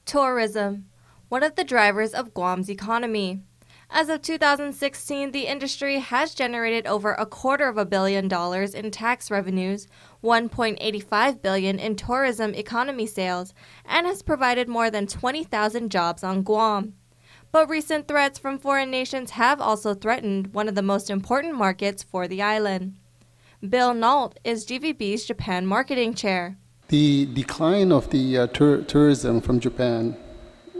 Tourism, one of the drivers of Guam's economy. As of 2016, the industry has generated over $250 million in tax revenues, $1.85 billion in tourism economy sales, and has provided more than 20,000 jobs on Guam. But recent threats from foreign nations have also threatened one of the most important markets for the island. Bill Nault is GVB's Japan Marketing Chair. The decline of the tourism from Japan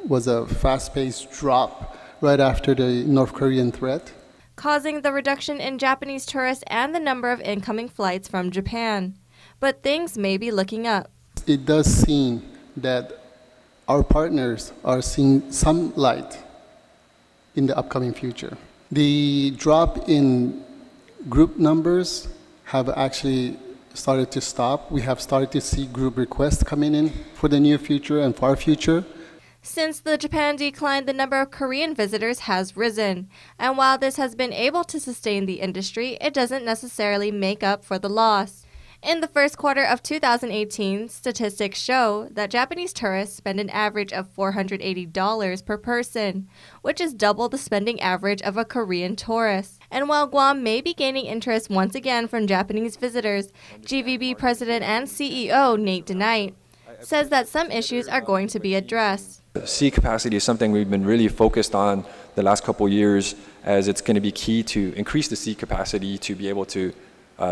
was a fast-paced drop right after the North Korean threat, causing the reduction in Japanese tourists and the number of incoming flights from Japan. But things may be looking up. It does seem that our partners are seeing some light in the upcoming future. The drop in group numbers have actually started to stop. We have started to see group requests coming in for the near future and far future. Since the Japan decline, the number of Korean visitors has risen. And while this has been able to sustain the industry, it doesn't necessarily make up for the loss. In the first quarter of 2018, statistics show that Japanese tourists spend an average of $480 per person, which is double the spending average of a Korean tourist. And while Guam may be gaining interest once again from Japanese visitors, GVB President and CEO Nate DeKnight says that some issues are going to be addressed. Seat capacity is something we've been really focused on the last couple of years, as it's going to be key to increase the seat capacity to be able to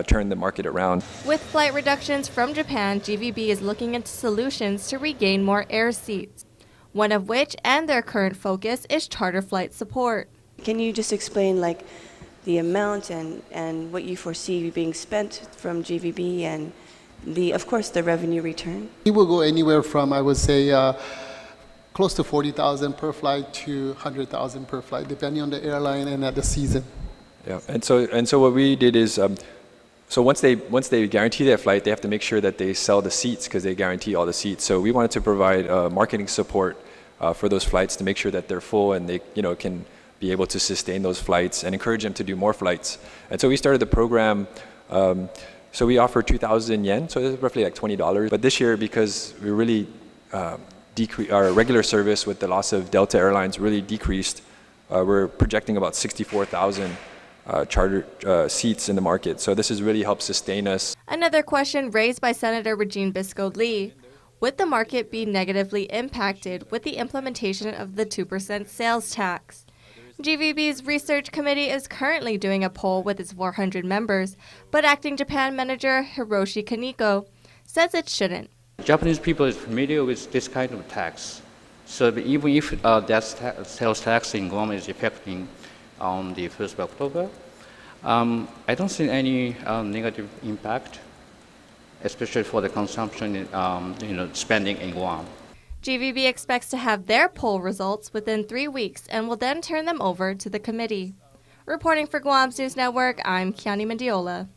turn the market around. With flight reductions from Japan, GVB is looking into solutions to regain more air seats, one of which and their current focus is charter flight support. Can you just explain the amount and what you foresee being spent from GVB and of course the revenue return? It will go anywhere from, I would say, close to $40,000 per flight to $100,000 per flight, depending on the airline and at the season. Yeah, and so what we did is, so once they guarantee their flight, they have to make sure that they sell the seats because they guarantee all the seats. So we wanted to provide marketing support for those flights to make sure that they're full and they can be able to sustain those flights and encourage them to do more flights. And so we started the program. So we offer 2,000 yen, so it's roughly like $20. But this year, because we really our regular service with the loss of Delta Airlines really decreased, we're projecting about 64,000 charter seats in the market. So this has really helped sustain us. Another question raised by Senator Regine Biscoe-Lee: would the market be negatively impacted with the implementation of the 2% sales tax? GVB's research committee is currently doing a poll with its 400 members, but acting Japan manager Hiroshi Kaneko says it shouldn't. Japanese people is familiar with this kind of tax. So even if that sales tax in Guam is effective on the 1st of October, I don't see any negative impact, especially for the consumption, spending in Guam. GVB expects to have their poll results within 3 weeks and will then turn them over to the committee. Reporting for Guam's News Network, I'm Kiani Mendiola.